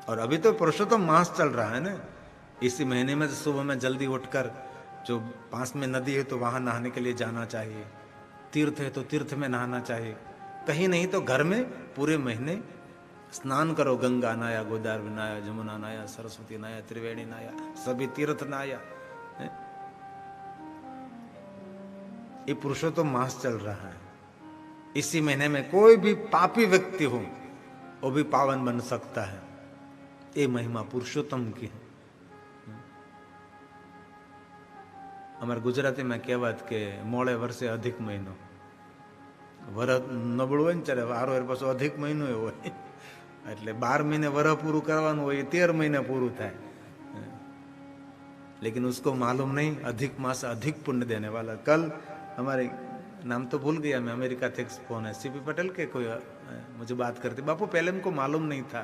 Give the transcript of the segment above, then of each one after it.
और अभी तो पुरुषोत्तम मास चल रहा है ना, इसी महीने में सुबह में जल्दी उठकर जो पास में नदी है तो वहां नहाने के लिए जाना चाहिए, तीर्थ है तो तीर्थ में नहाना चाहिए, कहीं नहीं तो घर में पूरे महीने स्नान करो। गंगा नाया, गोदावरी नाया, जमुना नाया, सरस्वती नाया, त्रिवेणी नाया, सभी तीर्थ नाया। ये पुरुषोत्तम मास चल रहा है। इसी महीने में कोई भी पापी व्यक्ति हो वो भी पावन बन सकता है। ये महिमा पुरुषोत्तम की है। हमारे गुजराती में कहेवत के मोड़े वर्षे अधिक महीनो, वरह नबળું હોય ને ત્યારે વારો એ પાછો અધિક મહિનો હોય, એટલે 12 મહિને વરહ પૂરું કરવાનું હોય, 13 મહિને પૂરું થાય। लेकिन उसको मालूम नहीं अधिक मास अधिक पुण्य देने वाला। कल हमारे नाम तो भूल गया मैं, अमेरिका थे फोन है, सीपी पटेल के कोई मुझे बात करते, बापू पहले हमको मालूम नहीं था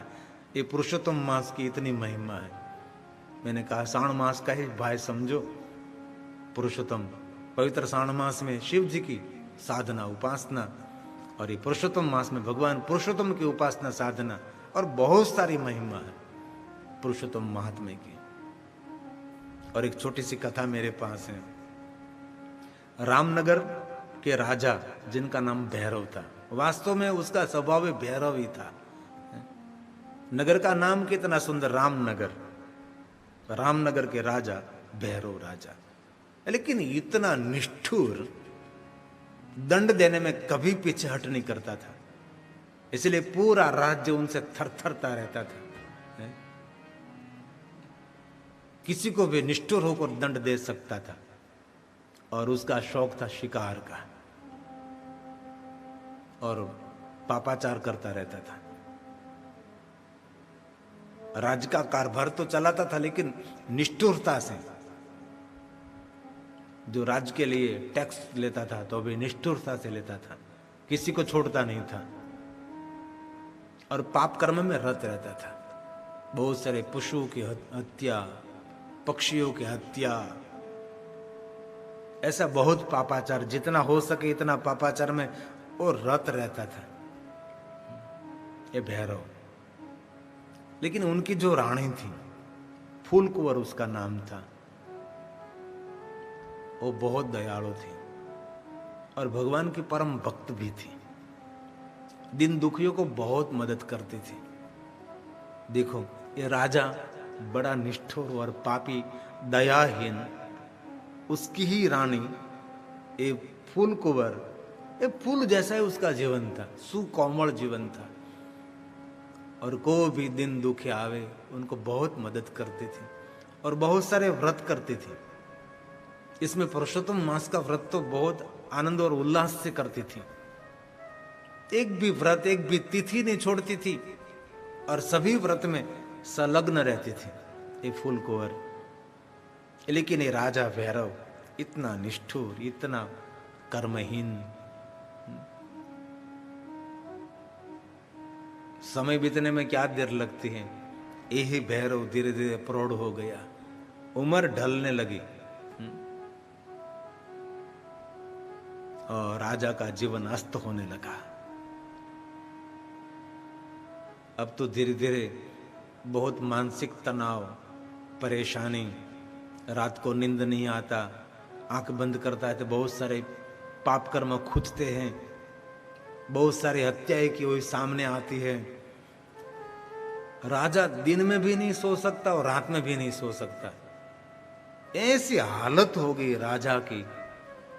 ये पुरुषोत्तम मास की इतनी महिमा है। मैंने कहा साण मास का ही भाई समझो पुरुषोत्तम, पवित्र साण मास में शिव जी की साधना उपासना, और ये पुरुषोत्तम मास में भगवान पुरुषोत्तम की उपासना साधना, और बहुत सारी महिमा है पुरुषोत्तम महात्म्य की। और एक छोटी सी कथा मेरे पास है। रामनगर के राजा जिनका नाम भैरव था, वास्तव में उसका स्वभाव भैरव ही था। नगर का नाम कितना सुंदर, रामनगर। रामनगर के राजा भैरव राजा, लेकिन इतना निष्ठुर, दंड देने में कभी पीछे हट नहीं करता था, इसलिए पूरा राज्य उनसे थरथरता रहता था। किसी को भी निष्ठुर होकर दंड दे सकता था। और उसका शौक था शिकार का, और पापाचार करता रहता था। राज्य का कारभार तो चलाता था, लेकिन निष्ठुरता से, जो राज्य के लिए टैक्स लेता था तो भी निष्ठुरता से लेता था, किसी को छोड़ता नहीं था, और पाप कर्म में रत रहता था। बहुत सारे पशुओं की हत्या, पक्षियों की हत्या, ऐसा बहुत पापाचार, जितना हो सके इतना पापाचार में वो रत रहता था ये भैरव। लेकिन उनकी जो रानी थी, फूलकुंवर उसका नाम था, वो बहुत दयालु थी और भगवान की परम भक्त भी थी। दिन दुखियों को बहुत मदद करती थी। देखो ये राजा बड़ा निष्ठुर और पापी दयाहीन, उसकी ही रानी ये फूलकुंवर, ये फूल जैसा ही उसका जीवन था, सुकोमल जीवन था, और को भी दिन दुखी आवे उनको बहुत मदद करती थी और बहुत सारे व्रत करती थी। इसमें पुरुषोत्तम मास का व्रत तो बहुत आनंद और उल्लास से करती थी। एक भी व्रत, एक भी तिथि नहीं छोड़ती थी, और सभी व्रत में संलग्न रहती थी ये फूलकुंवर। लेकिन ये राजा भैरव इतना निष्ठुर, इतना कर्महीन। समय बीतने में क्या देर लगती है, यही भैरव धीरे धीरे प्रौढ़ हो गया, उम्र ढलने लगी, और राजा का जीवन अस्त होने लगा। अब तो धीरे धीरे बहुत मानसिक तनाव, परेशानी, रात को नींद नहीं आता, आंख बंद करता है तो बहुत सारे पाप कर्म खुजते हैं, बहुत सारी हत्याएं की हुई सामने आती है। राजा दिन में भी नहीं सो सकता और रात में भी नहीं सो सकता। ऐसी हालत हो गई राजा की।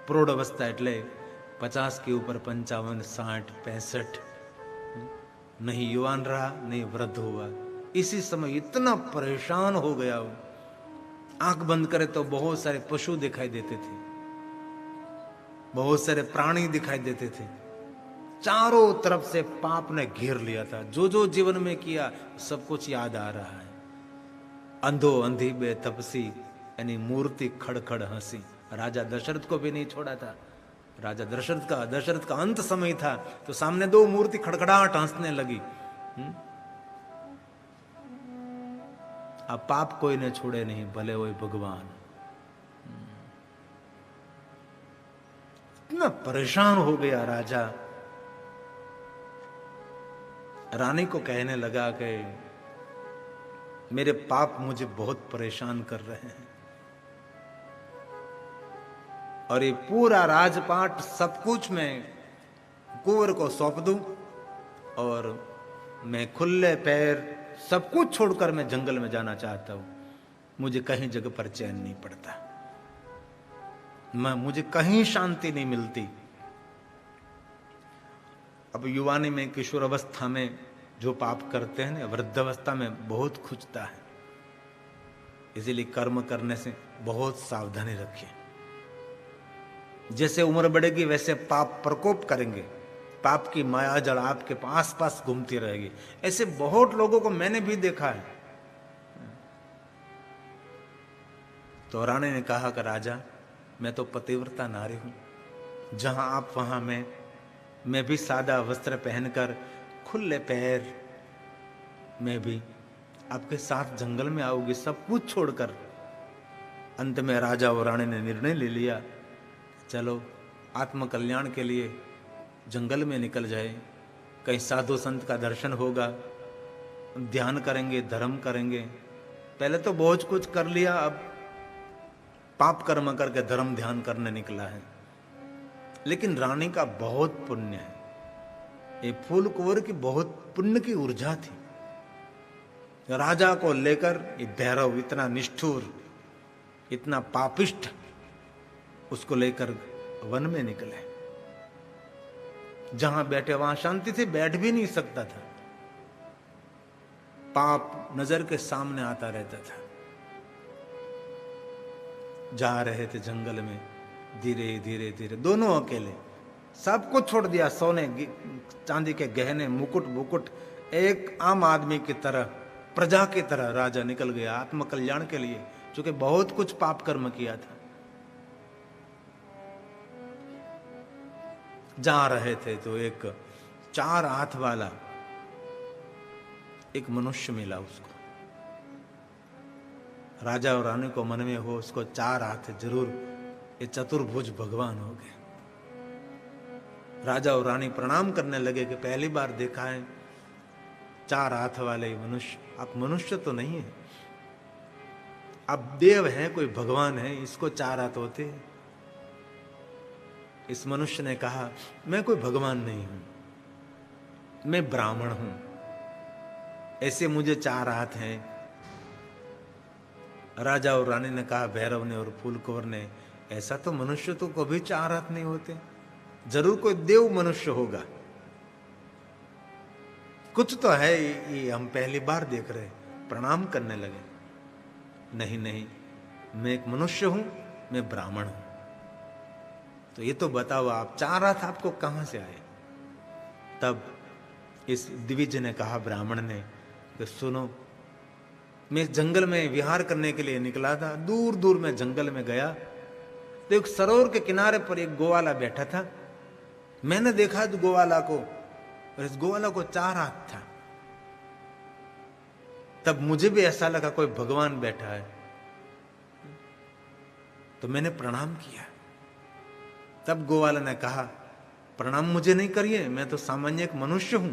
प्रौढ़ अवस्था एटले 50 के ऊपर 55, 60, 65, नहीं युवान रहा नहीं वृद्ध हुआ। इसी समय इतना परेशान हो गया वो, आंख बंद करे तो बहुत सारे पशु दिखाई देते थे, बहुत सारे प्राणी दिखाई देते थे, चारों तरफ से पाप ने घेर लिया था। जो जो जीवन में किया सब कुछ याद आ रहा है। अंधो अंधी बे तपसी, यानी मूर्ति खड़खड़ हंसी। राजा दशरथ को भी नहीं छोड़ा था। राजा दशरथ का अंत समय था तो सामने दो मूर्ति खड़खड़ाहट हंसने लगी। अब पाप कोई ने छोड़े नहीं, भले वही भगवान। इतना परेशान हो गया राजा, रानी को कहने लगा कि मेरे पाप मुझे बहुत परेशान कर रहे हैं और ये पूरा राजपाट सब कुछ मैं कुंवर को सौंप दूं और मैं खुले पैर सब कुछ छोड़कर मैं जंगल में जाना चाहता हूं। मुझे कहीं जगह पर चैन नहीं पड़ता, मुझे कहीं शांति नहीं मिलती। अब युवानी में, किशोर अवस्था में जो पाप करते हैं ना, वृद्धावस्था में बहुत खुजता है। इसीलिए कर्म करने से बहुत सावधानी रखिए। जैसे उम्र बढ़ेगी वैसे पाप प्रकोप करेंगे, पाप की माया जड़ आपके आस पास घूमती रहेगी। ऐसे बहुत लोगों को मैंने भी देखा है। तो रानी ने कहा कि राजा, मैं तो पतिव्रता नारी हूं, जहां आप वहां मैं भी सादा वस्त्र पहनकर खुले पैर मैं भी आपके साथ जंगल में आऊंगी, सब कुछ छोड़कर। अंत में राजा और रानी ने निर्णय ले लिया, चलो आत्मकल्याण के लिए जंगल में निकल जाए, कहीं साधु संत का दर्शन होगा, ध्यान करेंगे, धर्म करेंगे। पहले तो बहुत कुछ कर लिया, अब पाप कर्म करके धर्म ध्यान करने निकला है। लेकिन रानी का बहुत पुण्य है, ये फूल कुंवर की बहुत पुण्य की ऊर्जा थी। राजा को लेकर ये भैरव इतना निष्ठुर, इतना पापिष्ट, उसको लेकर वन में निकले। जहां बैठे वहां शांति से बैठ भी नहीं सकता था, पाप नजर के सामने आता रहता था। जा रहे थे जंगल में, धीरे धीरे धीरे दोनों अकेले, सब कुछ छोड़ दिया, सोने चांदी के गहने, मुकुट मुकुट, एक आम आदमी की तरह, प्रजा की तरह राजा निकल गया आत्मकल्याण के लिए, क्योंकि बहुत कुछ पाप कर्म किया था। जा रहे थे तो एक 4 हाथ वाला एक मनुष्य मिला उसको। राजा और रानी को मन में हो, उसको 4 हाथ जरूर, ये चतुर्भुज भगवान हो गए। राजा और रानी प्रणाम करने लगे कि पहली बार देखा है 4 हाथ वाले मनुष्य। आप मनुष्य तो नहीं है, आप देव हैं, कोई भगवान है, इसको 4 हाथ होते हैं। इस मनुष्य ने कहा, मैं कोई भगवान नहीं हूं, मैं ब्राह्मण हूं, ऐसे मुझे 4 हाथ हैं। राजा और रानी ने कहा, भैरव ने और फूल कुंवर ने, ऐसा तो मनुष्य तो कभी 4 हाथ नहीं होते, जरूर कोई देव मनुष्य होगा, कुछ तो है, ये हम पहली बार देख रहे। प्रणाम करने लगे। नहीं नहीं, मैं एक मनुष्य हूं, मैं ब्राह्मण हूं। तो ये तो बताओ, आप 4 हाथ आपको कहां से आए? तब इस द्विज ने कहा, ब्राह्मण ने, कि सुनो, मैं जंगल में विहार करने के लिए निकला था, दूर दूर में जंगल में गया तो एक सरोवर के किनारे पर एक गोवाला बैठा था। मैंने देखा तो गोवाला को, और इस गोवाला को 4 हाथ था। तब मुझे भी ऐसा लगा कोई भगवान बैठा है, तो मैंने प्रणाम किया। तब गोवाला ने कहा, प्रणाम मुझे नहीं करिए, मैं तो सामान्य एक मनुष्य हूं,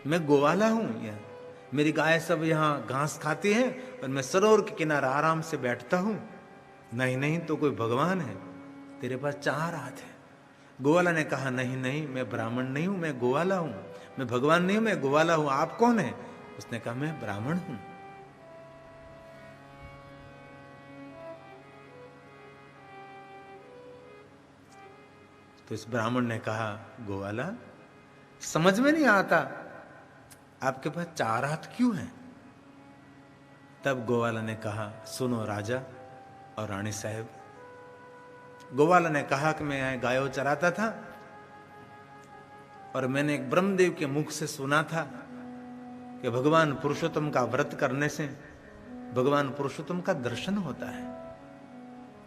मैं गोवाला हूं, मेरी गाय सब यहाँ घास खाती है और मैं सरोवर के किनारे आराम से बैठता हूं। नहीं नहीं, तो कोई भगवान है, तेरे पास 4 हाथ है। गोवाला ने कहा, नहीं नहीं, मैं ब्राह्मण नहीं हूं, मैं गोवाला हूं, मैं भगवान नहीं हूं, मैं गोवाला हूं, आप कौन है? उसने कहा, मैं ब्राह्मण हूं। तो इस ब्राह्मण ने कहा, गोवाला, समझ में नहीं आता आपके पास 4 हाथ क्यों हैं? तब गोवाला ने कहा, सुनो राजा और रानी साहब, गोवाला ने कहा कि मैं यहाँ गायों चराता था और मैंने एक ब्रह्मदेव के मुख से सुना था कि भगवान पुरुषोत्तम का व्रत करने से भगवान पुरुषोत्तम का दर्शन होता है।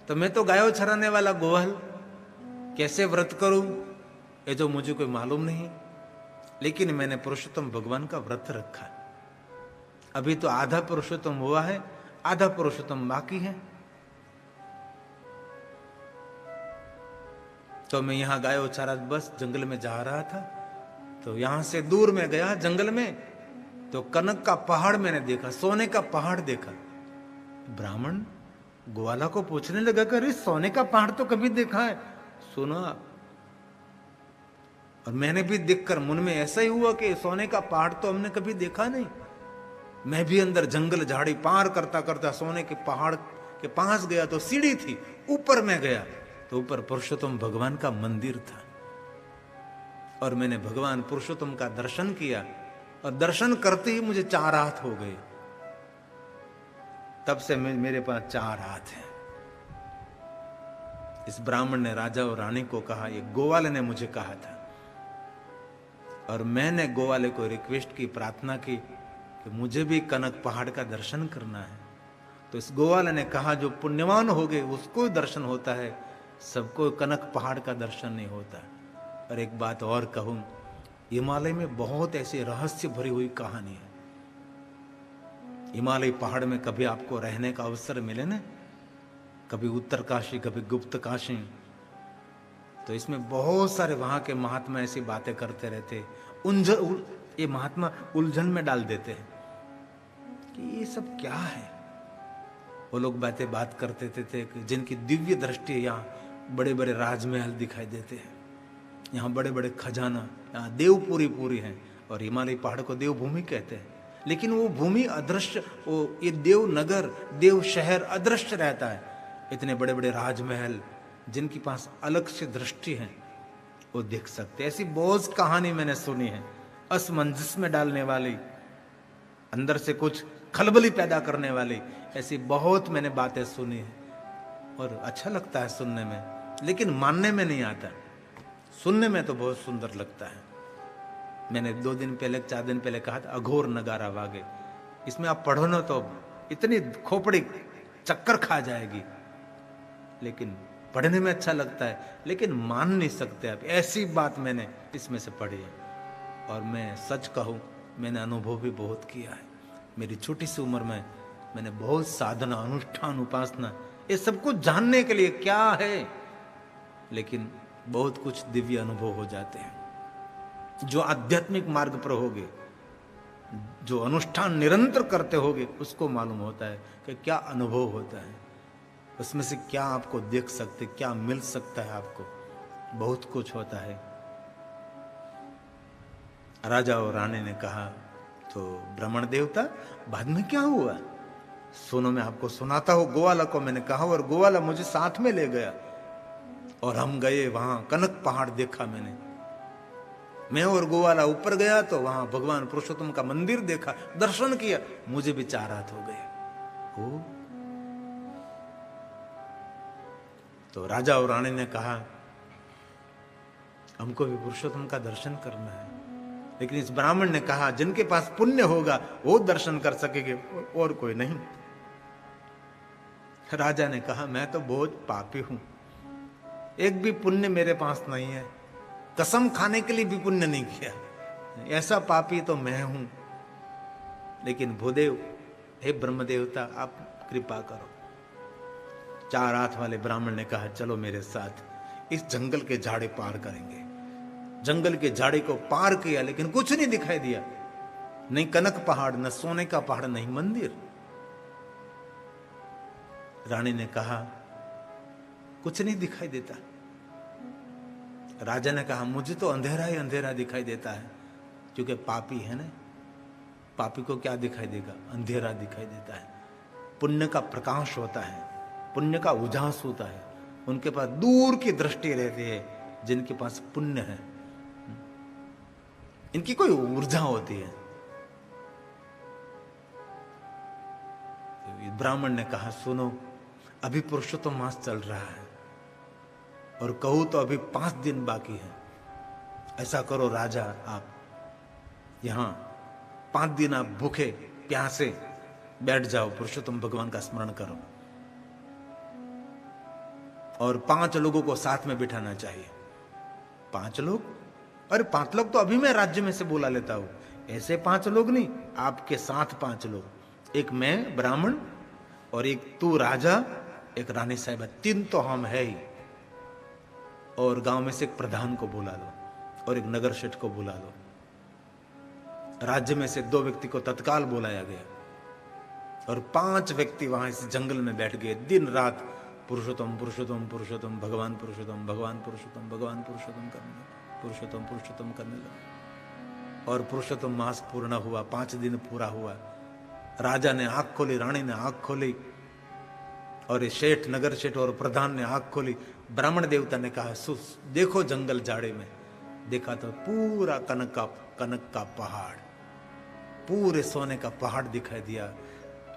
तो मैं तो गायों चराने वाला गोवाल कैसे व्रत करूं, ये जो मुझे कोई मालूम नहीं, लेकिन मैंने पुरुषोत्तम भगवान का व्रत रखा। अभी तो आधा पुरुषोत्तम हुआ है, आधा पुरुषोत्तम बाकी है। तो मैं यहां गायों चारा बस जंगल में जा रहा था, तो यहां से दूर में गया जंगल में, तो कनक का पहाड़ मैंने देखा, सोने का पहाड़ देखा। ब्राह्मण ग्वाला को पूछने लगा कि अरे सोने का पहाड़ तो कभी देखा है? सुनो आप। और मैंने भी देखकर मन में ऐसा ही हुआ कि सोने का पहाड़ तो हमने कभी देखा नहीं। मैं भी अंदर जंगल झाड़ी पार करता करता सोने के पहाड़ के पास गया तो सीढ़ी थी, ऊपर मैं गया तो ऊपर पुरुषोत्तम भगवान का मंदिर था। और मैंने भगवान पुरुषोत्तम का दर्शन किया और दर्शन करते ही मुझे 4 हाथ हो गए। तब से मेरे पास 4 हाथ हैं। इस ब्राह्मण ने राजा और रानी को कहा, ये गोवाले ने मुझे कहा था। और मैंने गोवाले को रिक्वेस्ट की, प्रार्थना की कि मुझे भी कनक पहाड़ का दर्शन करना है। तो इस गोवाले ने कहा, जो पुण्यवान हो गए उसको दर्शन होता है, सबको कनक पहाड़ का दर्शन नहीं होता। और एक बात और कहूं, हिमालय में बहुत ऐसी रहस्य भरी हुई कहानी है। हिमालय पहाड़ में कभी आपको रहने का अवसर मिले ना, कभी उत्तरकाशी, कभी गुप्त काशी, तो इसमें बहुत सारे वहां के महात्मा ऐसी बातें करते रहते, ये महात्मा उलझन में डाल देते हैं कि ये सब क्या है। वो लोग बात करते थे कि जिनकी दिव्य दृष्टि, यहाँ बड़े बड़े राजमहल दिखाई देते हैं, यहाँ बड़े बड़े खजाना, यहाँ देवपुरी पूरी है। और हिमालय पहाड़ को देवभूमि कहते हैं, लेकिन वो भूमि अदृश्य, वो ये देव नगर, देव शहर अदृश्य रहता है। इतने बड़े बड़े राजमहल, जिनके पास अलग से दृष्टि है वो देख सकते। ऐसी बहुत कहानी मैंने सुनी है, असमंजस में डालने वाली, अंदर से कुछ खलबली पैदा करने वाली, ऐसी बहुत मैंने बातें सुनी है। और अच्छा लगता है सुनने में, लेकिन मानने में नहीं आता। सुनने में तो बहुत सुंदर लगता है। मैंने 2 दिन पहले, 4 दिन पहले कहा था, अघोर नगारा वागे। इसमें आप पढ़ो ना तो इतनी खोपड़ी चक्कर खा जाएगी, लेकिन पढ़ने में अच्छा लगता है, लेकिन मान नहीं सकते आप। ऐसी बात मैंने इसमें से पढ़ी है। और मैं सच कहूं, मैंने अनुभव भी बहुत किया है। मेरी छोटी सी उम्र में मैंने बहुत साधना, अनुष्ठान, उपासना, ये सब कुछ जानने के लिए क्या है, लेकिन बहुत कुछ दिव्य अनुभव हो जाते हैं। जो आध्यात्मिक मार्ग पर होगे, जो अनुष्ठान निरंतर करते होगे, उसको मालूम होता है कि क्या अनुभव होता है, उसमें से क्या आपको देख सकते, क्या मिल सकता है आपको। बहुत कुछ होता है। राजा और रानी ने कहा, तो ब्राह्मण देवता बाद में क्या हुआ? सुनो, मैं आपको सुनाता हूं। गोवाला को मैंने कहा और गोवाला मुझे साथ में ले गया और हम गए वहां। कनक पहाड़ देखा मैंने। मैं और गोवाला ऊपर गया तो वहां भगवान पुरुषोत्तम का मंदिर देखा, दर्शन किया, मुझे भी 4 हाथ हो गए। ओ, तो राजा और रानी ने कहा, हमको भी पुरुषोत्तम का दर्शन करना है। लेकिन इस ब्राह्मण ने कहा, जिनके पास पुण्य होगा वो दर्शन कर सकेंगे, और कोई नहीं। राजा ने कहा, मैं तो बहुत पापी हूं, एक भी पुण्य मेरे पास नहीं है, कसम खाने के लिए भी पुण्य नहीं किया, ऐसा पापी तो मैं हूं। लेकिन भूदेव, हे ब्रह्मदेवता, आप कृपा करो। 4 हाथ वाले ब्राह्मण ने कहा, चलो मेरे साथ, इस जंगल के झाड़े पार करेंगे। जंगल के झाड़ी को पार किया, लेकिन कुछ नहीं दिखाई दिया, नहीं कनक पहाड़, न सोने का पहाड़, नहीं मंदिर। रानी ने कहा, कुछ नहीं दिखाई देता। राजा ने कहा, मुझे तो अंधेरा ही अंधेरा दिखाई देता है, क्योंकि पापी है ना, पापी को क्या दिखाई देगा? अंधेरा दिखाई देता है। पुण्य का प्रकाश होता है, पुण्य का उजास होता है, उनके पास दूर की दृष्टि रहती है, जिनके पास पुण्य है, इनकी कोई ऊर्जा होती है। ब्राह्मण ने कहा, सुनो, अभी पुरुषोत्तम मास चल रहा है और कहूं तो अभी 5 दिन बाकी है। ऐसा करो राजा, आप यहां 5 दिन आप भूखे प्यासे बैठ जाओ, पुरुषोत्तम भगवान का स्मरण करो। और 5 लोगों को साथ में बिठाना चाहिए। 5 लोग? अरे 5 लोग तो अभी मैं राज्य में से बुला लेता हूं, ऐसे 5 लोग नहीं, आपके साथ 5 लोग, एक मैं ब्राह्मण और एक तू राजा, एक रानी साहिबा, 3 तो हम है ही। और गांव में से एक प्रधान को बुला लो और एक नगर सेठ को बुला लो। राज्य में से 2 व्यक्ति को तत्काल बुलाया गया और 5 व्यक्ति वहां इस जंगल में बैठ गए। दिन रात पुरुषोत्तम पुरुषोत्तम पुरुषोत्तम, भगवान पुरुषोत्तम भगवान पुरुषोत्तम भगवान पुरुषोत्तम करने लगे, पुरुषोत्तम पुरुषोत्तम करने लगे। और पुरुषोत्तम मास पूर्ण हुआ, 5 दिन पूरा हुआ। राजा ने आंख खोली, रानी ने आंख खोली, और ये शेठ, नगर शेठ और प्रधान ने आंख खोली। ब्राह्मण देवता ने कहा, देखो जंगल जाड़े में। देखा तो पूरा कनक का पहाड़, पूरे सोने का पहाड़ दिखाई दिया।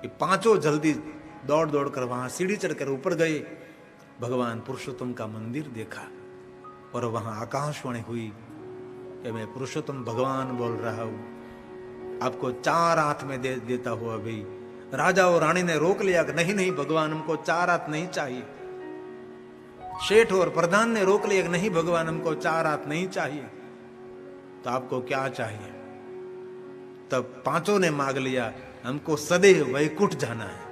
ये 5 जल्दी दौड़ दौड़ कर वहां सीढ़ी चढ़कर ऊपर गए, भगवान पुरुषोत्तम का मंदिर देखा। और वहां आकाशवाणी हुई कि मैं पुरुषोत्तम भगवान बोल रहा हूं, आपको 4 हाथ में दे देता हूं अभी। राजा और रानी ने रोक लिया कि नहीं नहीं भगवान, हमको 4 हाथ नहीं चाहिए। शेठ और प्रधान ने रोक लिया कि नहीं भगवान, हमको 4 हाथ नहीं चाहिए। तो आपको क्या चाहिए? तब 5 ने मांग लिया, हमको सदैव वैकुंठ जाना है।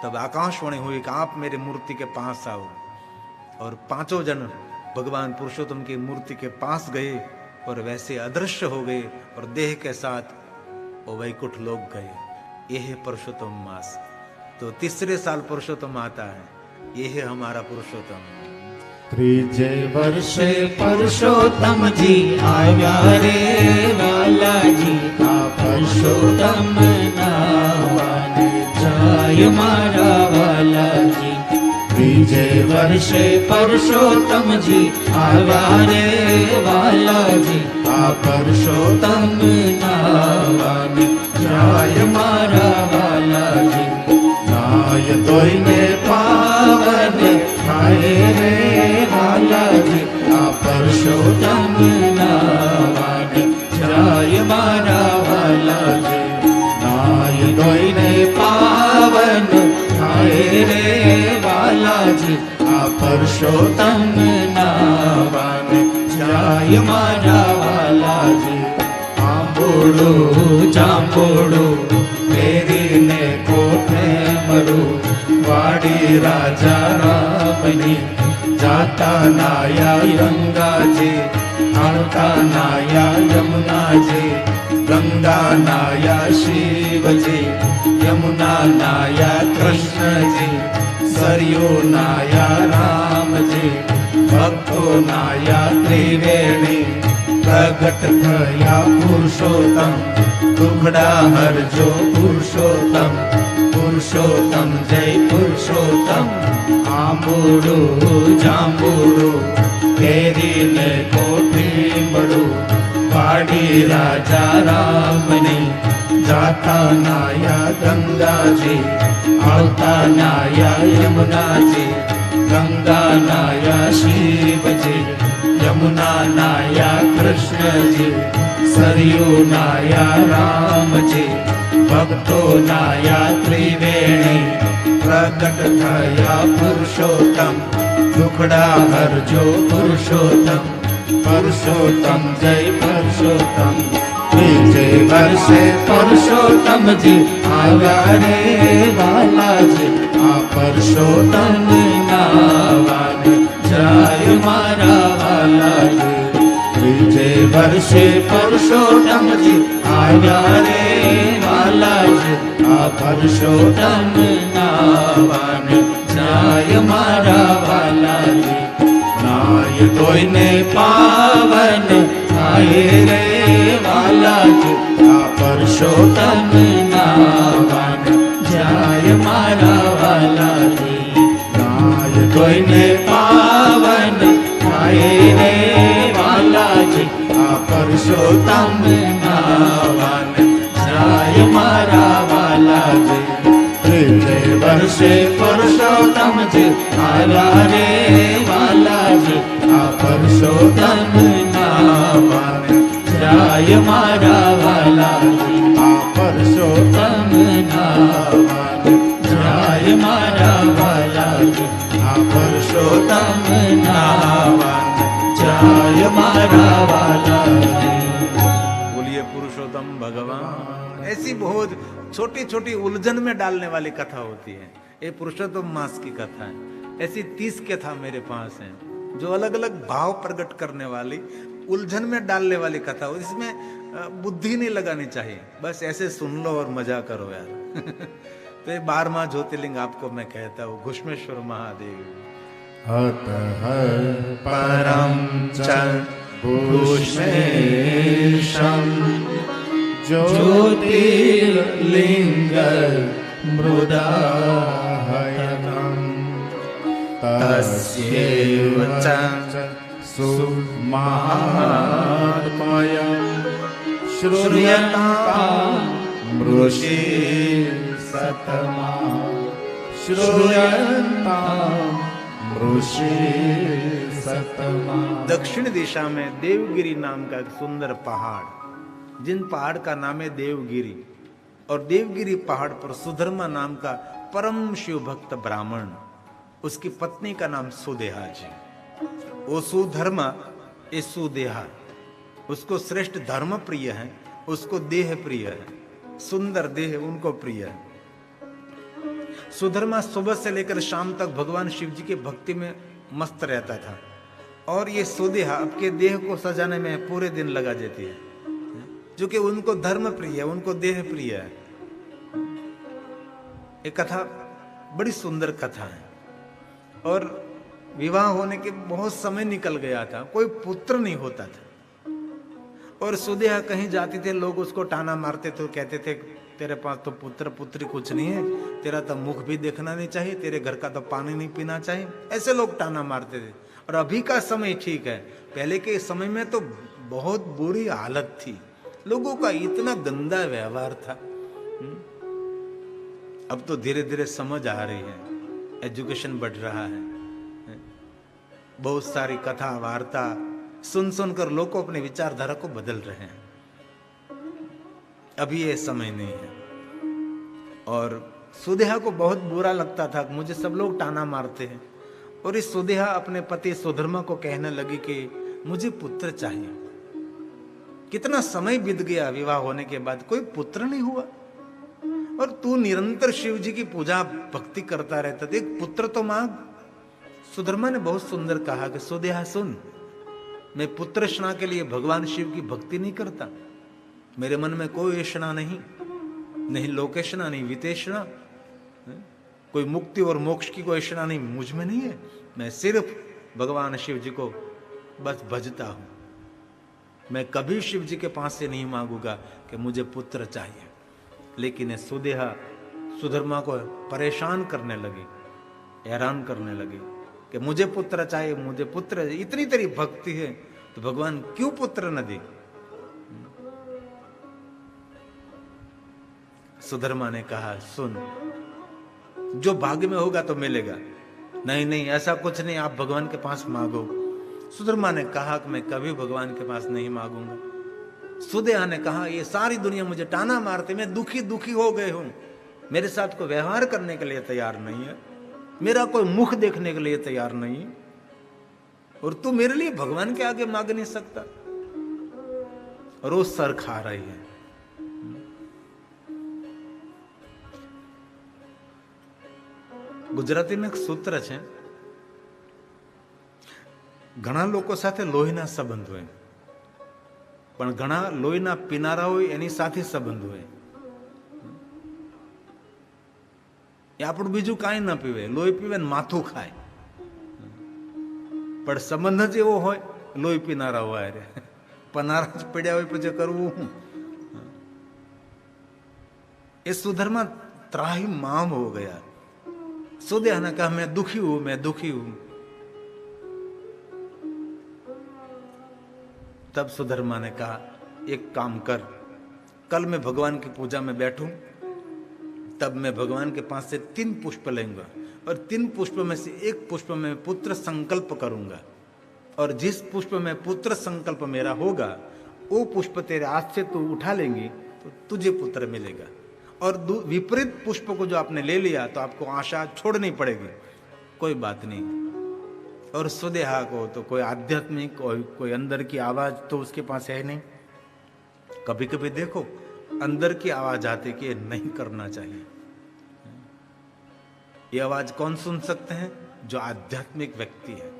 तब आकाशवाणी हुई कि आप मेरे मूर्ति के पास आओ। और 5 जन भगवान पुरुषोत्तम की मूर्ति के पास गए और वैसे अदृश्य हो गए और देह के साथ वो वैकुंठ लोग गए। यह है पुरुषोत्तम मास। तो तीसरे साल पुरुषोत्तम आता है, ये है हमारा पुरुषोत्तम। त्रीजे वर्षे पुरुषोत्तम जी आया रे वाला जी, आ पुरुषोत्तम नावाने जाय मारा वाला जी। त्रीजे वर्षे पुरुषोत्तम जी आया रे वाला जी, आ पुरुषोत्तम नावाने जाय मारा वाला जी। नाय तोयने पावन थाए रे वाला जी, आ पुरुषोत्तम नावाने जाय मारा वाला जी। नाय तोयने पावन थाए रे वाला जी, आ पुरुषोत्तम नावाने जाय मारा वाला जी। आंबोड़ो जांबोड़ो मेरी ने कोठे मरू, वाड़ी राजा रामनी जाता नाया गंगा जी, आता नाया यमुना जी। गंगा नाया शिव जी, यमुना नाया कृष्ण जी, सरयू नाया राम जी। भक्तो नाया त्रिवेणी, प्रगट थया पुरुषोत्तम, दुखड़ा हर जो पुरुषोत्तम। पुरुषोत्तम जय पुरुषोत्तम, आंबोड़ो जांबोड़ो तेरी ने कोठी बड़ो। वाड़ी राजा रामने जाता नाया गंगा जी, आता नाया यमुना जी। गंगा नाया शिव जी, यमुना नाया कृष्ण जी, सरयू नाया राम जी। भक्तो नाया त्रिवेणी, प्रकट थया पुरुषोत्तम, दुखड़ा हर जो पुरुषोत्तम। पुरुषोत्तम जय पुरुषोत्तम। तीजे वर्षे पुरुषोत्तम जी आया रे वाला जी, आ पुरुषोत्तम नावाने जाय मारा वाला जी। तीजे वर्षे पुरुषोत्तम जी आया रे वाला जी, आ पुरुषोत्तम नावाने जाय मारा वाला जी। नाय तोयने पावन आए रे वाला जी, आ पुरुषोत्तम नावाने जाय मारा वाला जी। नाय तोयने पावन आए रे वाला जी, आ पुरुषोत्तम नावाने जाय मारा वाला जी। त्रीजे वर्षे पुरुषोत्तम जी आया रे वाला जी, आ पुरुषोत्तम नावाने जाय मारा वाला जी। आ पुरुषोत्तम नावाने जाय मारा वाला जी, आ पुरुषोत्तम नावाने जाय मारा वाला जी। बोलिए पुरुषोत्तम भगवान। ऐसी बहुत छोटी छोटी उलझन में डालने वाली कथा होती है, ये पुरुषोत्तम मास की कथा है। ऐसी 30 कथा मेरे पास हैं जो अलग अलग भाव प्रकट करने वाली उलझन में डालने वाली कथा हो, इसमें बुद्धि नहीं लगानी चाहिए, बस ऐसे सुन लो और मजा करो यार। तो ये 12वां ज्योतिर्लिंग आपको मैं कहता हूँ, घुष्मेश्वर महादेव। अतः परम च घुष्मेशम् ज्योतिर्लिंग मृदाहयनम् तस्यैव च सुमहात्म्यं श्रूयतां ऋषि सतमा श्रूयतां ऋषि सतमा। दक्षिण दिशा में देवगिरी नाम का एक सुंदर पहाड़, जिन पहाड़ का नाम है देवगिरी, और देवगिरी पहाड़ पर सुधर्मा नाम का परम शिव भक्त ब्राह्मण, उसकी पत्नी का नाम सुदेहा जी। वो सुधर्मा, ये सुदेहा, उसको श्रेष्ठ धर्म प्रिय है, उसको देह प्रिय है, सुंदर देह उनको प्रिय है। सुधर्मा सुबह से लेकर शाम तक भगवान शिव जी की भक्ति में मस्त रहता था, और ये सुदेहा आपके देह को सजाने में पूरे दिन लगा देती है, जो कि उनको धर्म प्रिय है, उनको देह प्रिय है। एक कथा बड़ी सुंदर कथा है, और विवाह होने के बहुत समय निकल गया था, कोई पुत्र नहीं होता था, और सुदेहा कहीं जाती थे, लोग उसको टाना मारते थे, कहते थे तेरे पास तो पुत्र पुत्री कुछ नहीं है, तेरा तो मुख भी देखना नहीं चाहिए, तेरे घर का तो पानी नहीं पीना चाहिए, ऐसे लोग टाना मारते थे। और अभी का समय ठीक है, पहले के समय में तो बहुत बुरी हालत थी, लोगों का इतना गंदा व्यवहार था। अब तो धीरे धीरे समझ आ रही है, एजुकेशन बढ़ रहा है, बहुत सारी कथा वार्ता सुन सुनकर लोग अपने विचारधारा को बदल रहे हैं। अभी ये समय नहीं है। और सुदेहा को बहुत बुरा लगता था, मुझे सब लोग टाना मारते हैं, और इस सुदेहा अपने पति सुधर्मा को कहने लगी कि मुझे पुत्र चाहिए। कितना समय बीत गया विवाह होने के बाद, कोई पुत्र नहीं हुआ, और तू निरंतर शिव जी की पूजा भक्ति करता रहता, एक पुत्र तो मांग। सुधर्मा ने बहुत सुंदर कहा कि सुदेहा सुन, मैं पुत्र षणा के लिए भगवान शिव की भक्ति नहीं करता, मेरे मन में कोई ऐषणा नहीं, नहीं लोकेशना नहीं वितेषणा, कोई मुक्ति और मोक्ष की कोई ऐषणा नहीं मुझ में नहीं है, मैं सिर्फ भगवान शिव जी को बस भजता हूं। मैं कभी शिव जी के पास से नहीं मांगूंगा कि मुझे पुत्र चाहिए। लेकिन ये सुदेहा सुधर्मा को परेशान करने लगी, हैरान करने लगी कि मुझे पुत्र चाहिए, मुझे पुत्र, इतनी तेरी भक्ति है तो भगवान क्यों पुत्र न दे। सुधर्मा ने कहा सुन, जो भाग्य में होगा तो मिलेगा। नहीं नहीं ऐसा कुछ नहीं, आप भगवान के पास मांगो। सुधर्मा ने कहा कि मैं कभी भगवान के पास नहीं मांगूंगा। सुदेहा ने कहा ये सारी दुनिया मुझे टाना मारते, मैं दुखी दुखी हो गए हूं, मेरे साथ कोई व्यवहार करने के लिए तैयार नहीं है, मेरा कोई मुख देखने के लिए तैयार नहीं है, और तू मेरे लिए भगवान के आगे मांग नहीं सकता। और वो सर खा रही है। ગુજરાતી में एक सूत्र है, ઘણા લોકો સાથે લોહીના સંબંધ હોય, પણ ઘણા લોહીના પીનારા હોય એની સાથે સંબંધ હોય। એ આપણું બીજું કાંઈ ન પીવે, લોહી પીવે ને માથું ખાય, પણ સંબંધ જ એવો હોય લોહી પીનારા હોય રે, પનારા જ પડ્યા હોય પછી કરવું શું। એ સુધર્मा त्राही माम हो गया। सुदेहा ने कहा मैं दुखी हूं, मैं दुखी हूं। तब सुधर्मा ने कहा एक काम कर, कल मैं भगवान की पूजा में बैठूं, तब मैं भगवान के पास से 3 पुष्प लूंगा, और 3 पुष्प में से एक पुष्प में पुत्र संकल्प करूंगा, और जिस पुष्प में पुत्र संकल्प मेरा होगा वो पुष्प तेरे हाथ से तू उठा लेंगी तो तुझे पुत्र मिलेगा, और विपरीत पुष्प को जो आपने ले लिया तो आपको आशा छोड़नी पड़ेगी। कोई बात नहीं। और सुदेहा को तो कोई आध्यात्मिक कोई अंदर की आवाज तो उसके पास है नहीं। कभी कभी देखो अंदर की आवाज आती कि ये नहीं करना चाहिए। ये आवाज कौन सुन सकते हैं? जो आध्यात्मिक व्यक्ति है,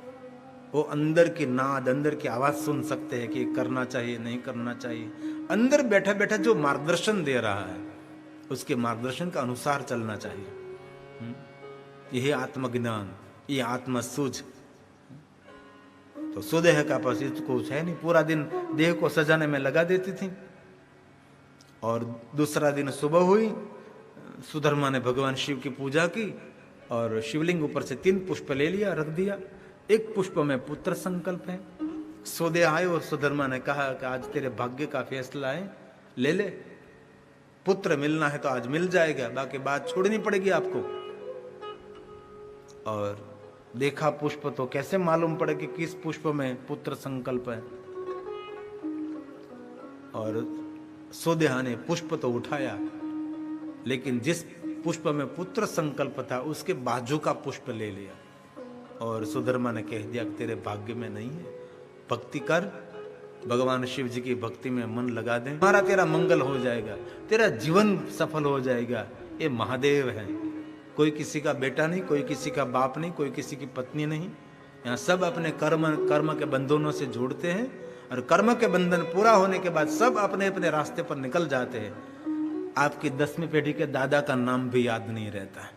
वो अंदर की नाद, अंदर की आवाज सुन सकते हैं कि करना चाहिए नहीं करना चाहिए। अंदर बैठा बैठा जो मार्गदर्शन दे रहा है उसके मार्गदर्शन का अनुसार चलना चाहिए। यही आत्मज्ञान, ये आत्मसूझ। तो सुदेह का पास कुछ है नहीं, पूरा दिन देह को सजाने में लगा देती थी। और दूसरा दिन सुबह हुई, सुधर्मा ने भगवान शिव की पूजा की और शिवलिंग ऊपर से 3 पुष्प ले लिया, रख दिया। एक पुष्प में पुत्र संकल्प है। सुदेह आए और सुधर्मा ने कहा कि आज तेरे भाग्य का फैसला है, ले ले, पुत्र मिलना है तो आज मिल जाएगा, बाकी बात छोड़नी पड़ेगी आपको। और देखा पुष्प तो कैसे मालूम पड़े कि किस पुष्प में पुत्र संकल्प है। और सुदेहा ने पुष्प तो उठाया, लेकिन जिस पुष्प में पुत्र संकल्प था उसके बाजू का पुष्प ले लिया। और सुधर्मा ने कह दिया कि तेरे भाग्य में नहीं है, भक्ति कर, भगवान शिव जी की भक्ति में मन लगा दे, हमारा तेरा मंगल हो जाएगा, तेरा जीवन सफल हो जाएगा। ये महादेव है, कोई किसी का बेटा नहीं, कोई किसी का बाप नहीं, कोई किसी की पत्नी नहीं। यहाँ सब अपने कर्म के बंधनों से जोड़ते हैं और कर्म के बंधन पूरा होने के बाद सब अपने अपने रास्ते पर निकल जाते हैं। आपकी 10वीं पीढ़ी के दादा का नाम भी याद नहीं रहता।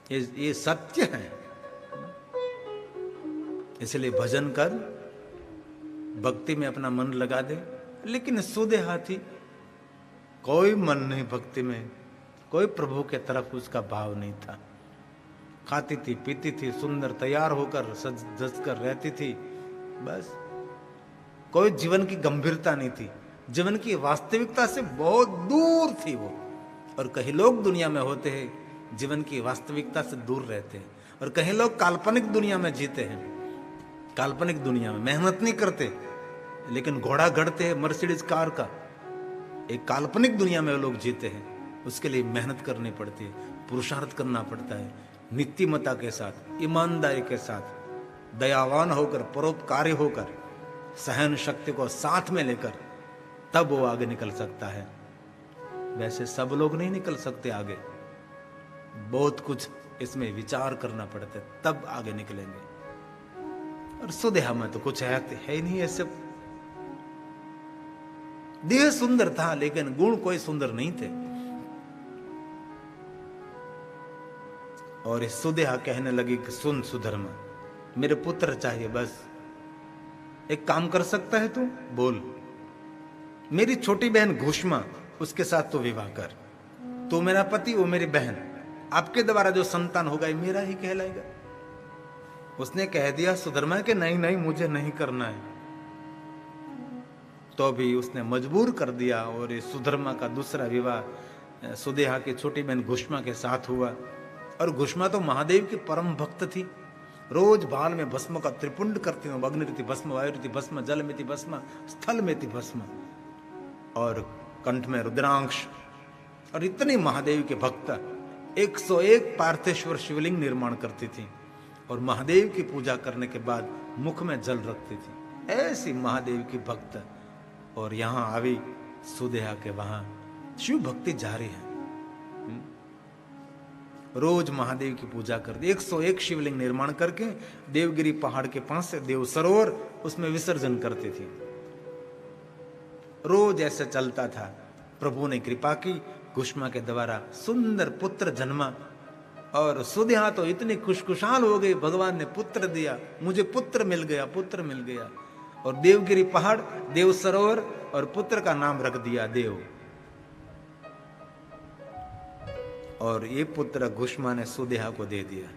ये सत्य है। इसलिए भजन कर, भक्ति में अपना मन लगा दे। लेकिन सुदेहा थी, कोई मन नहीं भक्ति में, कोई प्रभु के तरफ उसका भाव नहीं था। खाती थी, पीती थी, सुंदर तैयार होकर सज धज कर रहती थी, बस। कोई जीवन की गंभीरता नहीं थी, जीवन की वास्तविकता से बहुत दूर थी वो। और कहीं लोग दुनिया में होते हैं जीवन की वास्तविकता से दूर रहते हैं, और कहीं लोग काल्पनिक दुनिया में जीते हैं। काल्पनिक दुनिया में मेहनत नहीं करते, लेकिन घोड़ा गढ़ते हैं मर्सिडीज कार का। एक काल्पनिक दुनिया में लोग जीते हैं, उसके लिए मेहनत करनी पड़ती है, पुरुषार्थ करना पड़ता है, नीतिमत्ता के साथ, ईमानदारी के साथ, दयावान होकर, परोपकारी होकर, सहन शक्ति को साथ में लेकर, तब वो आगे निकल सकता है। वैसे सब लोग नहीं निकल सकते आगे, बहुत कुछ इसमें विचार करना पड़ता है, तब आगे निकलेंगे। और सुदेहा में तो कुछ है ही नहीं ये सब। देह सुंदर था लेकिन गुण कोई सुंदर नहीं थे। और इस सुदेहा कहने लगी कि सुन सुधर्मा, मेरे पुत्र चाहिए, बस एक काम कर सकता है तू, बोल। मेरी छोटी बहन घुष्मा, उसके साथ तो विवाह कर। तू मेरा पति, वो मेरी बहन, आपके द्वारा जो संतान होगा ये मेरा ही कहलाएगा। उसने कह दिया सुधर्मा के नहीं नहीं, मुझे नहीं करना है। तो भी उसने मजबूर कर दिया और ये सुधर्मा का दूसरा विवाह सुदेहा की छोटी बहन घुष्मा के साथ हुआ। और घुष्मा तो महादेव की परम भक्त थी, रोज बाल में भस्म का त्रिपुंड करती हूँ, अग्निरिति भस्म, वायुरिति भस्म, जल में थी भस्म, स्थल में थी भस्म, और कंठ में रुद्रांश। और इतनी महादेव के भक्त 101 पार्थेश्वर शिवलिंग निर्माण करती थी, और महादेव की पूजा करने के बाद मुख में जल रखती थी। ऐसी महादेव की भक्त। और यहां आवी सुदेहा के वहां शिव भक्ति जारी है। रोज महादेव की पूजा करती, 101 शिवलिंग निर्माण करके देवगिरी पहाड़ के पास से देव सरोवर, उसमें विसर्जन करती थी। रोज ऐसे चलता था। प्रभु ने कृपा की, घुष्मा के द्वारा सुंदर पुत्र जन्मा। और सुदेहा तो इतनी खुशखुशाल हो गई, भगवान ने पुत्र दिया, मुझे पुत्र मिल गया, पुत्र मिल गया। और देवगिरी पहाड़, देव सरोवर, और पुत्र का नाम रख दिया देव। और ये पुत्र घुष्मा ने सुदेहा को दे दिया।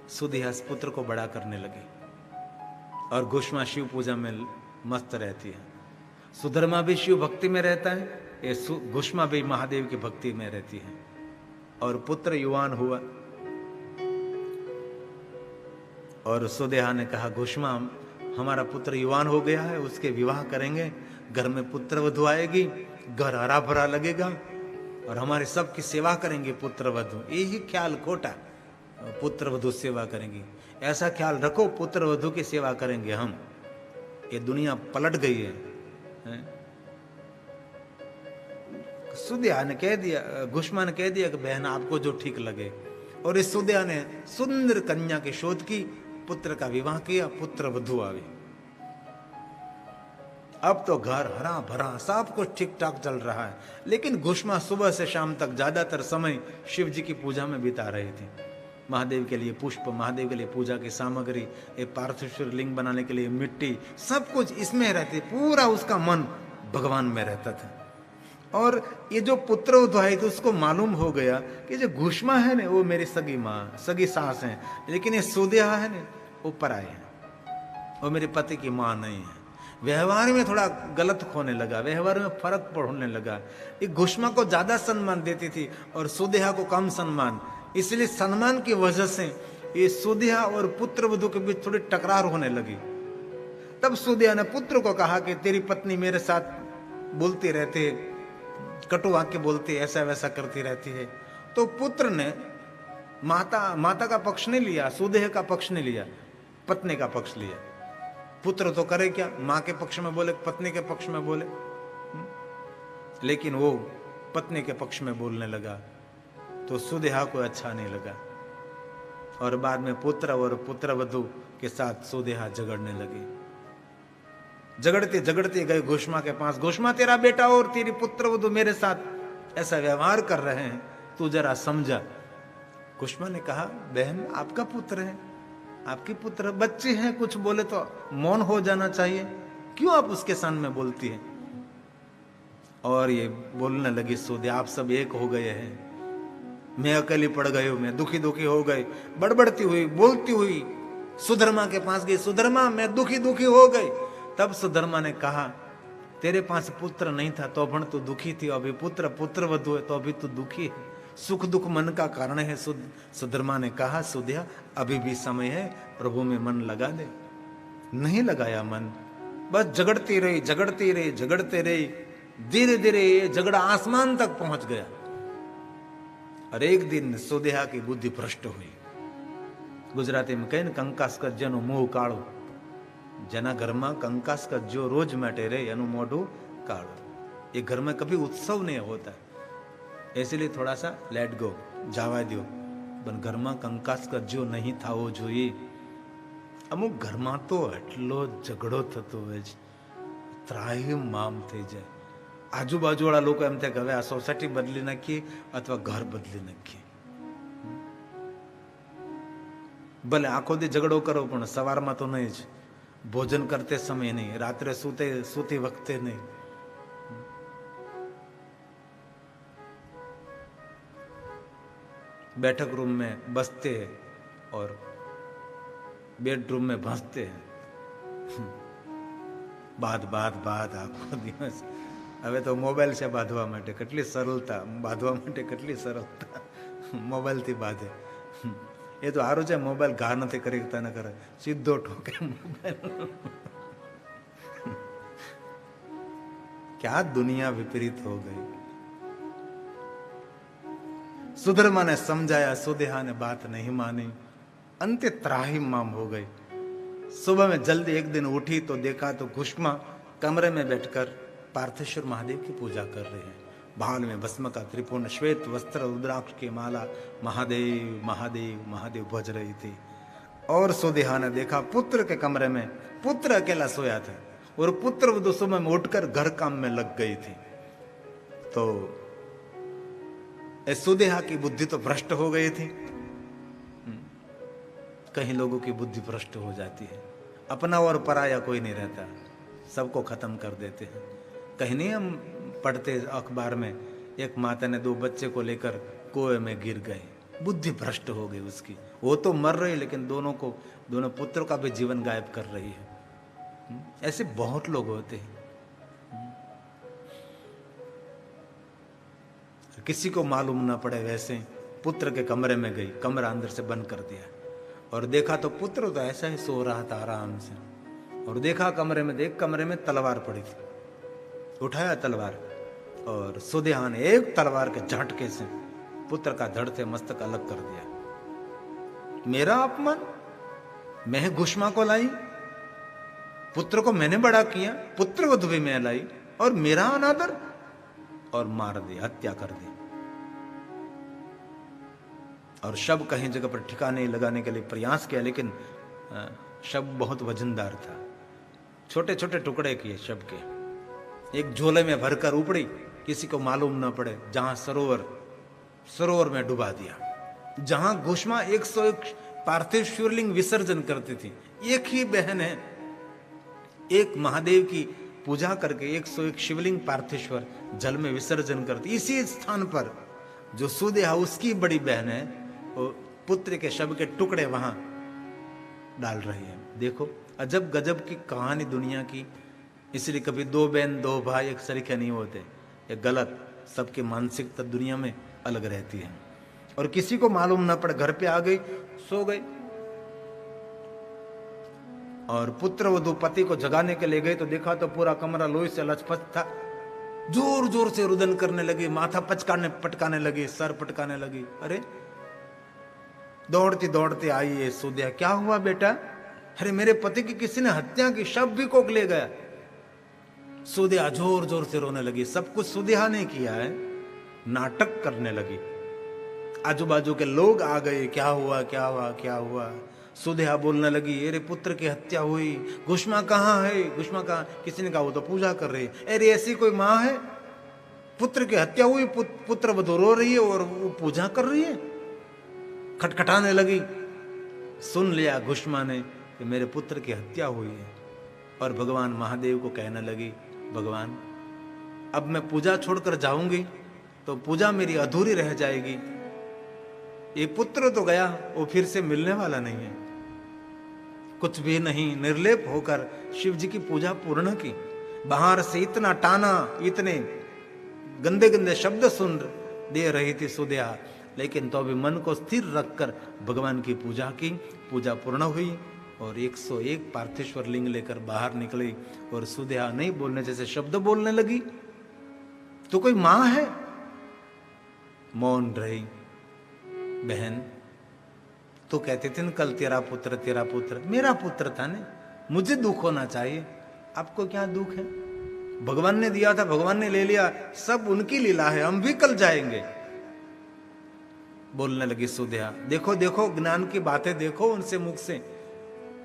सुदेहा इस पुत्र को बड़ा करने लगी, और घुष्मा शिव पूजा में मस्त रहती है। सुधर्मा भी शिव भक्ति में रहता है, ये घुष्मा भी महादेव की भक्ति में रहती है। और पुत्र युवान हुआ। और सुदेहा ने कहा, घुष्मा हमारा पुत्र युवान हो गया है, उसके विवाह करेंगे, घर में पुत्र वधु आएगी, घर हरा भरा लगेगा, और हमारे सबकी सेवा करेंगे पुत्र वधु। यही ख्याल खोटा, पुत्र वधु सेवा करेंगी, ऐसा ख्याल रखो, पुत्र वधु की सेवा करेंगे हम। ये दुनिया पलट गई है। सुदेहा ने कह दिया, घुष्मा ने कह दिया कि बहन आपको जो ठीक लगे। और इस सुदेहा ने सुंदर कन्या की शोध की, पुत्र का विवाह किया, पुत्र वधू आ गई। अब तो घर हरा भरा, सब कुछ ठीक ठाक चल रहा है। लेकिन घुष्मा सुबह से शाम तक ज्यादातर समय शिव जी की पूजा में बिता रही थी। महादेव के लिए पुष्प, महादेव के लिए पूजा की सामग्री, एक पार्थिव लिंग बनाने के लिए मिट्टी, सब कुछ इसमें रहती। पूरा उसका मन भगवान में रहता था। और ये जो पुत्र उद्वाई थे उसको मालूम हो गया कि जो घुष्मा है ना वो मेरी सगी माँ, सगी सास है, लेकिन ये सुदेहा है ना वो पराये है, वो मेरे पति की माँ नहीं है। व्यवहार में थोड़ा गलत होने लगा, व्यवहार में फर्क पड़ने लगा। ये घुष्मा को ज्यादा सम्मान देती थी और सुदेहा को कम सम्मान, इसलिए सम्मान की वजह से ये सुदेहा और पुत्र वधू के बीच थोड़ी टकरार होने लगी। तब सुदेहा ने पुत्र को कहा कि तेरी पत्नी मेरे साथ बोलती रहती, कटु वाक्य बोलती, ऐसा वैसा करती रहती है। तो पुत्र ने माता का पक्ष नहीं लिया, सुदेह का पक्ष नहीं लिया, पत्नी का पक्ष लिया। पुत्र तो करे क्या, माँ के पक्ष में बोले, पत्नी के पक्ष में बोले। लेकिन वो पत्नी के पक्ष में बोलने लगा तो सुदेहा को अच्छा नहीं लगा और बाद में पुत्र और पुत्र वधू के साथ सुदेहा झगड़ने लगी। झगड़ते गए घुष्मा के पास, घुष्मा तेरा बेटा और तेरी पुत्र वधू मेरे साथ ऐसा व्यवहार कर रहे हैं, तू जरा समझा। घुष्मा ने कहा बहन आपका पुत्र है, आपके पुत्र बच्चे हैं, कुछ बोले तो मौन हो जाना चाहिए, क्यों आप उसके सामने बोलती है। और ये बोलने लगी सुदे आप सब एक हो गए हैं, मैं अकेली पड़ गई हूं, मैं दुखी हो गई, बड़बड़ती हुई बोलती हुई सुधर्मा के पास गई, सुधर्मा मैं दुखी हो गई। तब सुधर्मा ने कहा तेरे पास पुत्र नहीं था तो पण तू दुखी थी, अभी पुत्र वधू है तो अभी तू दुखी है, सुख दुख मन का कारण है। सुधर्मा ने कहा सुधिया अभी भी समय है, प्रभु में मन लगा दे। नहीं लगाया मन, बस झगड़ती रही, धीरे धीरे ये झगड़ा आसमान तक पहुंच गया। और एक दिन सुदेहा की बुद्धि भ्रष्ट हुई। गुजराती में कहीं कंकास कज्जनो मुंह काळो, जना घर में कंकास कज्जो रोज मटे रे एनु मोढू काळो। ये घर में कभी उत्सव नहीं होता, इसलिए थोड़ा सा लेट गो जावा दो, पण घर में कंकास कज्जो नहीं थावो જોઈએ। अमुक घर में तो એટલો ઝઘડો થતો હોય છે, ત્રાહિમ મામ થઈ જાય। આજુબાજુવાળા લોકો એમ થાય કે હવે આ સોસાયટી બદલી નાખીએ અથવા ઘર બદલી નાખીએ। ભલે આખો દી ઝઘડો કરો પણ સવારમાં તો નહીં જ, ભોજન કરતે સમય નહીં, રાત્રે સૂતી વખતે નહીં। बैठक रूम में बसते हैं और बेडरूम में भसते हैं। बात आखो दिवस। હવે તો મોબાઈલ છે બાંધવા માટે, કેટલી સરળતા, બાંધવા માટે કેટલી સરળતા, મોબાઈલથી બાંધે। એ તો સારું છે, મોબાઈલ ઘા નથી કરી શકતા, ન કરે સીધો ઠોકે મોબાઈલ। क्या दुनिया विपरीत हो गई। सुधर्मा ने समझाया, सुदेहा ने बात नहीं मानी, अंते त्राहिम माम हो गई। सुबह में जल्दी एक दिन उठी तो देखा तो घुष्मा कमरे में बैठकर पार्थेश्वर महादेव की पूजा कर रहे हैं। भाल में भस्म का त्रिपुर्ण, श्वेत वस्त्र, रुद्राक्ष की माला, महादेव महादेव महादेव भज रही थी। और सुदेहा ने देखा पुत्र के कमरे में पुत्र अकेला सोया था और पुत्र वधू सुबह में उठकर घर काम में लग गई थी। तो सुदेहा की बुद्धि तो भ्रष्ट हो गई थी। कहीं लोगों की बुद्धि भ्रष्ट हो जाती है, अपना और पराया कोई नहीं रहता, सबको खत्म कर देते हैं। कहीं नहीं हम पढ़ते अखबार में, एक माता ने 2 बच्चे को लेकर कुएं में गिर गए, बुद्धि भ्रष्ट हो गई उसकी। वो तो मर रही लेकिन दोनों पुत्रों का भी जीवन गायब कर रही है। ऐसे बहुत लोग होते हैं। किसी को मालूम ना पड़े वैसे पुत्र के कमरे में गई, कमरा अंदर से बंद कर दिया और देखा तो पुत्र तो ऐसा ही सो रहा था आराम से। और देखा कमरे में तलवार पड़ी थी, उठाया तलवार और सुदेहा ने एक तलवार के झटके से पुत्र का धड़ से मस्तक अलग कर दिया। मेरा अपमान, मैं घुष्मा को लाई, पुत्र को मैंने बड़ा किया, पुत्र वधू भी मैं लाई और मेरा अनादर, और मार दी, हत्या कर दी। और शव कहीं जगह पर ठिकाने लगाने के लिए प्रयास किया लेकिन शव बहुत वजनदार था, छोटे छोटे टुकड़े किए शव के, एक झोले में भरकर उपड़ी, किसी को मालूम न पड़े, जहां सरोवर में डुबा दिया। जहां घुष्मा 101 पार्थिव शिवलिंग विसर्जन करती थी, एक ही बहन है, एक महादेव की पूजा करके 101 शिवलिंग पार्थिश्वर जल में विसर्जन करती। इसी स्थान पर जो सुदेहा उसकी बड़ी बहन है, वो पुत्र के शव के टुकड़े वहां डाल रही है। देखो अजब गजब की कहानी दुनिया की। इसलिए कभी दो बहन दो भाई एक सरीखे नहीं होते, ये गलत। सबकी मानसिकता दुनिया में अलग रहती है। और किसी को मालूम ना पड़े, घर पे आ गई, सो गई, और पुत्र वधू पति को जगाने के लिए गए तो देखा तो पूरा कमरा लोही से लचपच था। जोर जोर से रुदन करने लगी, माथा पटकाने लगी, सर पटकाने लगी। अरे दौड़ती दौड़ती आई है सुदिया, क्या हुआ बेटा? अरे मेरे पति की किसी ने हत्या की, शव भी कोक ले गया। सुदिया जोर जोर से रोने लगी। सब कुछ सुदिया ने किया है, नाटक करने लगी। आजू बाजू के लोग आ गए, क्या हुआ क्या हुआ क्या हुआ? सुदेहा बोलने लगी, अरे पुत्र की हत्या हुई, घुष्मा कहाँ है? घुष्मा कहाँ? किसी ने कहा वो तो पूजा कर रही है। अरे ऐसी कोई माँ है? पुत्र की हत्या हुई, पुत्र वधू रो रही है और वो पूजा कर रही है। खटखटाने लगी। सुन लिया घुष्मा ने कि मेरे पुत्र की हत्या हुई है, और भगवान महादेव को कहने लगी, भगवान अब मैं पूजा छोड़कर जाऊंगी तो पूजा मेरी अधूरी रह जाएगी। ये पुत्र तो गया, वो फिर से मिलने वाला नहीं है। कुछ भी नहीं, निर्लेप होकर शिव जी की पूजा पूर्ण की। बाहर से इतना टाना, इतने गंदे गंदे शब्द सुन दे रही थी सुदेहा, लेकिन तो अभी मन को स्थिर रखकर भगवान की पूजा की। पूजा पूर्ण हुई और 101 पार्थिश्वर लिंग लेकर बाहर निकली, और सुदेहा नहीं बोलने जैसे शब्द बोलने लगी। तो कोई मां है? मौन रही। बहन तो कहते थे न कल तेरा पुत्र, मेरा पुत्र था ने, मुझे दुख होना चाहिए, आपको क्या दुख है? भगवान ने दिया था, भगवान ने ले लिया, सब उनकी लीला है, हम भी कल जाएंगे। बोलने लगी सुदेहा, देखो देखो ज्ञान की बातें देखो उनसे मुख से।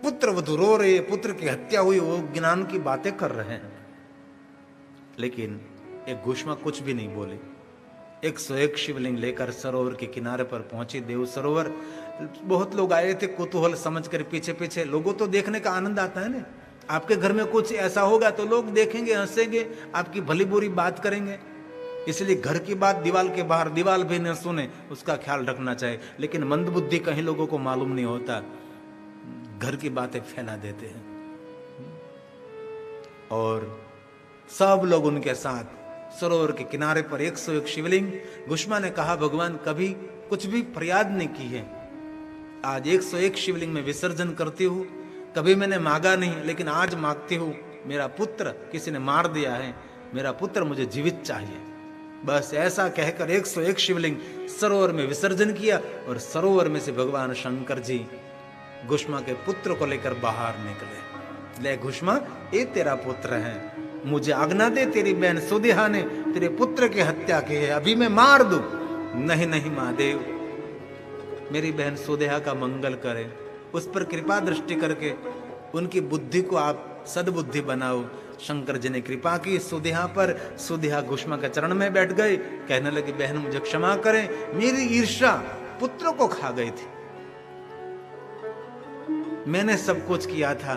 पुत्र वधू रो रहे, पुत्र की हत्या हुई, वो ज्ञान की बातें कर रहे हैं। लेकिन एक घुष्मा कुछ भी नहीं बोली। 101 शिवलिंग लेकर सरोवर के किनारे पर पहुंची, देव सरोवर। बहुत लोग आए थे कुतूहल समझकर पीछे पीछे। लोगों तो देखने का आनंद आता है ना, आपके घर में कुछ ऐसा होगा तो लोग देखेंगे, हंसेंगे, आपकी भली बुरी बात करेंगे। इसलिए घर की बात दीवार के बाहर, दीवार भी न सुने, उसका ख्याल रखना चाहिए। लेकिन मंदबुद्धि कहीं लोगों को मालूम नहीं होता, घर की बातें फैला देते हैं। और सब लोग उनके साथ सरोवर के किनारे पर 101 शिवलिंग। घुष्मा ने कहा, भगवान कभी कुछ भी फरियाद नहीं की है, आज 101 शिवलिंग में विसर्जन करती हूँ। कभी मैंने मांगा नहीं, लेकिन आज मांगती हूँ, मेरा पुत्र किसी ने मार दिया है, मेरा पुत्र मुझे जीवित चाहिए। बस ऐसा कहकर 101 शिवलिंग सरोवर में विसर्जन किया, और सरोवर में से भगवान शंकर जी घुष्मा के पुत्र को लेकर बाहर निकले। ले घुष्मा, ये तेरा पुत्र है, मुझे आज्ञा दे, तेरी बहन सुदेहा ने तेरे पुत्र की हत्या की है, अभी मैं मार दूं। नहीं नहीं महादेव, मेरी बहन सुदेहा का मंगल करें, उस पर कृपा दृष्टि करके उनकी बुद्धि को आप सद्बुद्धि बनाओ। शंकर जी ने कृपा की सुदेहा पर। सुदेहा घुष्मा के चरण में बैठ गए, कहने लगे, बहन मुझे क्षमा करें, मेरी ईर्ष्या पुत्र को खा गई थी, मैंने सब कुछ किया था।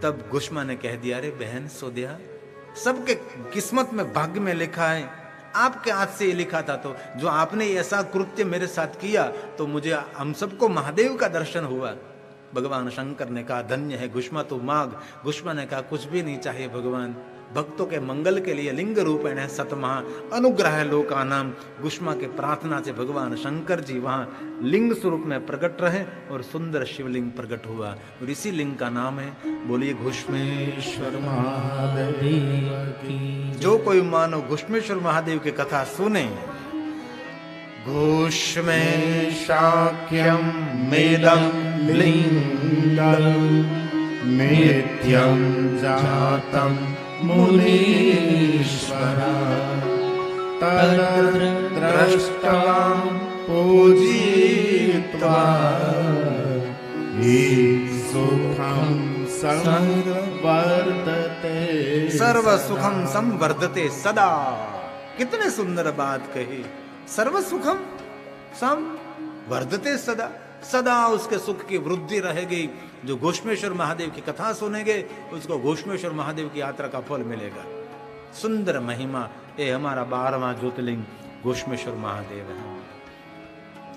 तब घुष्मा ने कह दिया, अरे बहन सुदेहा, सबके किस्मत में भाग्य में लिखा है, आपके हाथ से ये लिखा था, तो जो आपने ऐसा कृत्य मेरे साथ किया तो मुझे, हम सबको महादेव का दर्शन हुआ। भगवान शंकर ने कहा, धन्य है घुष्मा तू मांग। घुष्मा ने कहा, कुछ भी नहीं चाहिए भगवान, भक्तों के मंगल के लिए लिंग रूपेण है सतमहा अनुग्रह लोकानाम। घुष्मा के प्रार्थना से भगवान शंकर जी वहाँ लिंग स्वरूप में प्रकट रहे और सुंदर शिवलिंग प्रकट हुआ, और इसी लिंग का नाम है, बोलिए घुष्मेश्वर महादेव की। जो कोई मानो घुष्मेश्वर महादेव की कथा सुने, घुष्मे शाक्यं मेदं लिंगं नित्यं जातं मुनीश्वरा तद्द्रष्टा पूजित्वा हि सुख संवर्धते सर्व सुखम संवर्धते सदा। कितने सुंदर बात कही। सर्व सुखम संवर्धते सदा, सदा उसके सुख की वृद्धि रहेगी। जो घोषमेश्वर महादेव की कथा सुनेंगे उसको घोषमेश्वर महादेव की यात्रा का फल मिलेगा। सुंदर महिमा, ये हमारा 12वां ज्योतिर्लिंग घोषमेश्वर महादेव है।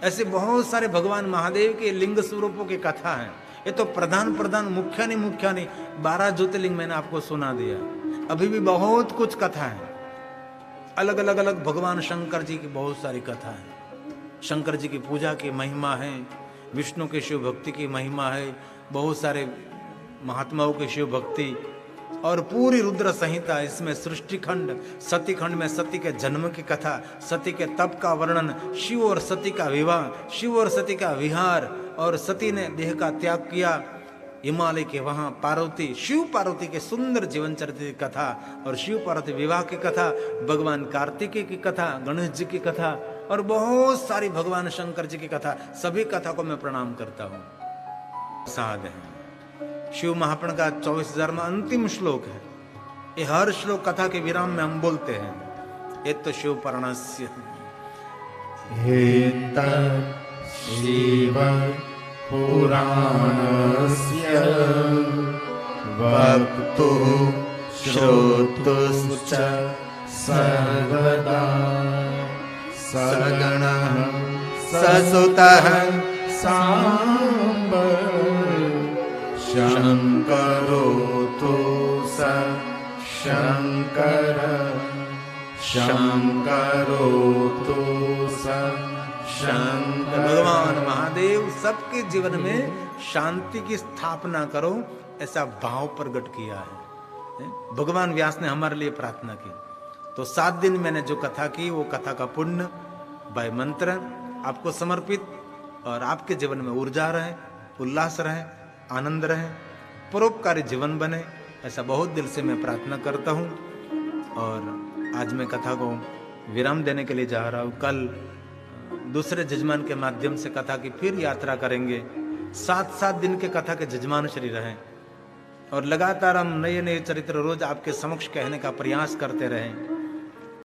ऐसे बहुत सारे भगवान महादेव के लिंग स्वरूपों की कथा है। ये तो प्रधान मुख्य नहीं 12 ज्योतिर्लिंग मैंने आपको सुना दिया। अभी भी बहुत कुछ कथा है। अलग भगवान शंकर जी की बहुत सारी कथा है। शंकर जी की पूजा की महिमा है, विष्णु के शिव भक्ति की महिमा है, बहुत सारे महात्माओं की शिव भक्ति और पूरी रुद्र संहिता। इसमें सृष्टि खंड, सती खंड में सती के जन्म की कथा, सती के तप का वर्णन, शिव और सती का विवाह, शिव और सती का विहार, और सती ने देह का त्याग किया हिमालय के वहां पार्वती, शिव पार्वती के सुंदर जीवन चरित्र की कथा, और शिव पार्वती विवाह की कथा, भगवान कार्तिकेय की कथा, गणेश जी की कथा, और बहुत सारी भगवान शंकर जी की कथा। सभी कथा को मैं प्रणाम करता हूँ। साध है शिव महापुराण का 24,000 में अंतिम श्लोक है। ये हर श्लोक कथा के विराम में हम बोलते हैं, ये तो शिव पुराणस्य शिव पुराणस्य वक्तुः श्रोतुश्च सर्वदा सगणः ससुतः सांब शंकरोतु स शंकर शंकरोतु स शंकर। भगवान महादेव सबके जीवन में शांति की स्थापना करो, ऐसा भाव प्रकट किया है। भगवान व्यास ने हमारे लिए प्रार्थना की। तो 7 दिन मैंने जो कथा की वो कथा का पुण्य बाय मंत्र आपको समर्पित, और आपके जीवन में ऊर्जा रहे, उल्लास रहे, आनंद रहे, परोपकारी जीवन बने, ऐसा बहुत दिल से मैं प्रार्थना करता हूँ। और आज मैं कथा को विराम देने के लिए जा रहा हूँ। कल दूसरे जजमान के माध्यम से कथा की फिर यात्रा करेंगे। 7 दिन के कथा के जजमान श्री रहें, और लगातार हम नए चरित्र रोज आपके समक्ष कहने का प्रयास करते रहें।